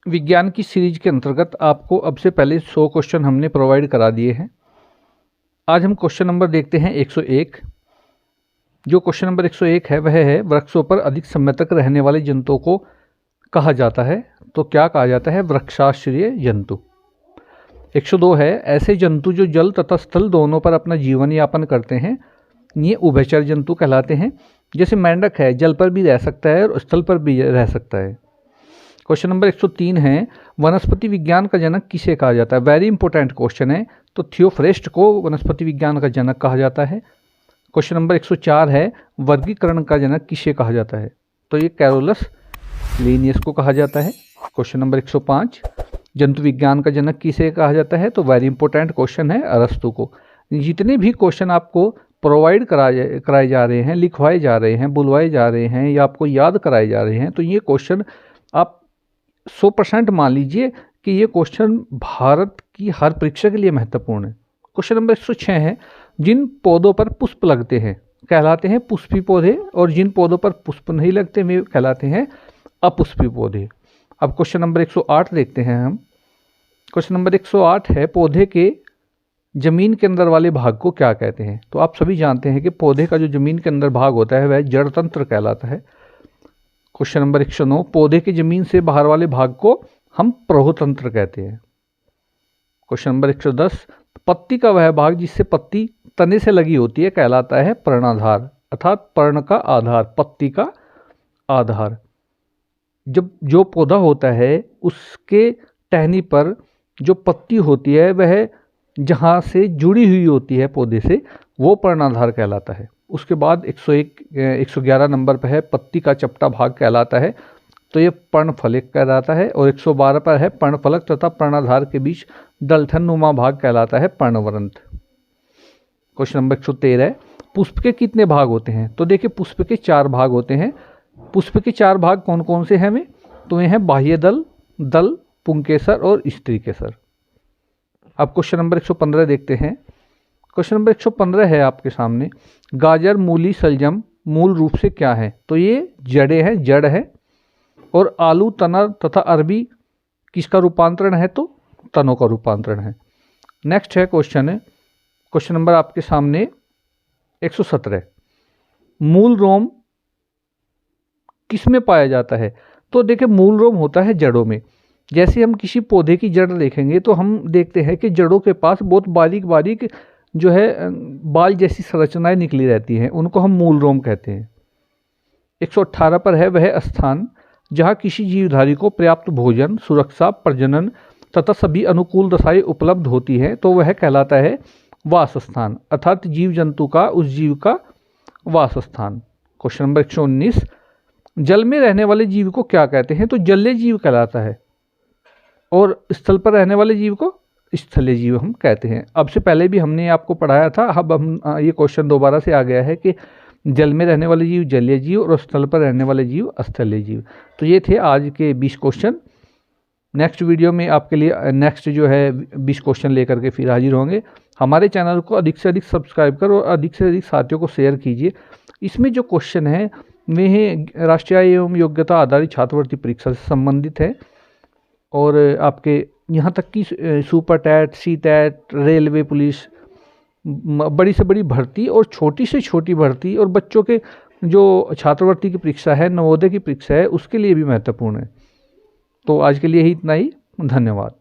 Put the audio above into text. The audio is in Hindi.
विज्ञान की सीरीज के अंतर्गत आपको अब से पहले 100 क्वेश्चन हमने प्रोवाइड करा दिए हैं। आज हम क्वेश्चन नंबर देखते हैं 101। जो क्वेश्चन नंबर 101 है वह है वृक्षों पर अधिक समय तक रहने वाले जंतुओं को कहा जाता है। तो क्या कहा जाता है? वृक्षाश्रयी जंतु। 102 है ऐसे जंतु जो जल तथा स्थल दोनों पर अपना जीवन यापन करते हैं, ये उभयचर जंतु कहलाते हैं। जैसे मेंढक है, जल पर भी रह सकता है और स्थल पर भी रह सकता है। क्वेश्चन नंबर 103 है वनस्पति विज्ञान का जनक किसे कहा जाता है? वेरी इंपॉर्टेंट क्वेश्चन है। तो थियोफ्रेस्ट को वनस्पति विज्ञान का जनक कहा जाता है। क्वेश्चन नंबर 104 है वर्गीकरण का जनक किसे कहा जाता है? तो ये कैरोलस लिनियस को कहा जाता है। क्वेश्चन नंबर 105 जंतु विज्ञान का जनक किसे कहा जाता है? तो वेरी इंपॉर्टेंट क्वेश्चन है, अरस्तु को। जितने भी क्वेश्चन आपको प्रोवाइड कराए जा रहे हैं, लिखवाए जा रहे हैं, बुलवाए जा रहे हैं या आपको याद कराए जा रहे हैं, तो ये क्वेश्चन आप 100% मान लीजिए कि ये क्वेश्चन भारत की हर परीक्षा के लिए महत्वपूर्ण है। क्वेश्चन नंबर 106 है जिन पौधों पर पुष्प लगते हैं कहलाते हैं पुष्पी पौधे, और जिन पौधों पर पुष्प नहीं लगते वे कहलाते हैं अपुष्पी पौधे। अब क्वेश्चन नंबर 108 देखते हैं हम। क्वेश्चन नंबर 108 है पौधे के जमीन के अंदर वाले भाग को क्या कहते हैं? तो आप सभी जानते हैं कि पौधे का जो जमीन के अंदर भाग होता है वह जड़ तंत्र कहलाता है। क्वेश्चन नंबर 109 पौधे के जमीन से बाहर वाले भाग को हम प्रहोतंत्र कहते हैं। क्वेश्चन नंबर 110 पत्ती का वह भाग जिससे पत्ती तने से लगी होती है कहलाता है पर्णाधार, अर्थात पर्ण का आधार, पत्ती का आधार। जब जो पौधा होता है उसके टहनी पर जो पत्ती होती है वह जहाँ से जुड़ी हुई होती है पौधे से, वो पर्णाधार कहलाता है। उसके बाद 111 नंबर पर है पत्ती का चपटा भाग कहलाता है, तो ये पर्णफलक कहलाता है। और 112 पर है पर्णफलक तथा पर्णाधार के बीच डलथन नुमा भाग कहलाता है पर्णवरंत। क्वेश्चन नंबर 113 है पुष्प के कितने भाग होते हैं? तो देखिए पुष्प के 4 भाग होते हैं। पुष्प के 4 भाग कौन कौन से हैं वे? तो वे हैं बाह्य दल, दल, पुंकेसर और स्त्री केसर। अब क्वेश्चन नंबर 115 देखते हैं। क्वेश्चन नंबर 115 है आपके सामने गाजर, मूली, सलजम मूल रूप से क्या है? तो ये जड़ें हैं, जड़ है। और आलू, तना तथा अरबी किसका रूपांतरण है? तो तनों का रूपांतरण है। नेक्स्ट है क्वेश्चन नंबर आपके सामने 117 मूल रोम किस में पाया जाता है? तो देखिए मूल रोम होता है जड़ों में। जैसे हम किसी पौधे की जड़ देखेंगे तो हम देखते हैं कि जड़ों के पास बहुत बारीक बारीक जो है बाल जैसी संरचनाएं निकली रहती हैं, उनको हम मूल रोम कहते हैं। 118 पर है वह स्थान जहाँ किसी जीवधारी को पर्याप्त भोजन, सुरक्षा, प्रजनन तथा सभी अनुकूल दशाएं उपलब्ध होती हैं, तो वह कहलाता है वास स्थान, अर्थात जीव जंतु का उस जीव का वास स्थान। क्वेश्चन नंबर 119 जल में रहने वाले जीव को क्या कहते हैं? तो जलीय जीव कहलाता है। और स्थल पर रहने वाले जीव को स्थलीय जीव हम कहते हैं। अब से पहले भी हमने आपको पढ़ाया था, अब हम ये क्वेश्चन दोबारा से आ गया है कि जल में रहने वाले जीव जलीय जीव और स्थल पर रहने वाले जीव स्थलीय जीव। तो ये थे आज के 20 क्वेश्चन। नेक्स्ट वीडियो में आपके लिए नेक्स्ट जो है 20 क्वेश्चन लेकर के फिर हाजिर होंगे। हमारे चैनल को अधिक से अधिक सब्सक्राइब करो और अधिक से अधिक साथियों को शेयर कीजिए। इसमें जो क्वेश्चन है वे राष्ट्रीय एवं योग्यता आधारित छात्रवृत्ति परीक्षा से संबंधित है, और आपके यहाँ तक कि सुपर टैट, सी टैट, रेलवे, पुलिस, बड़ी से बड़ी भर्ती और छोटी से छोटी भर्ती और बच्चों के जो छात्रवृत्ति की परीक्षा है, नवोदय की परीक्षा है, उसके लिए भी महत्वपूर्ण है। तो आज के लिए ही इतना ही। धन्यवाद।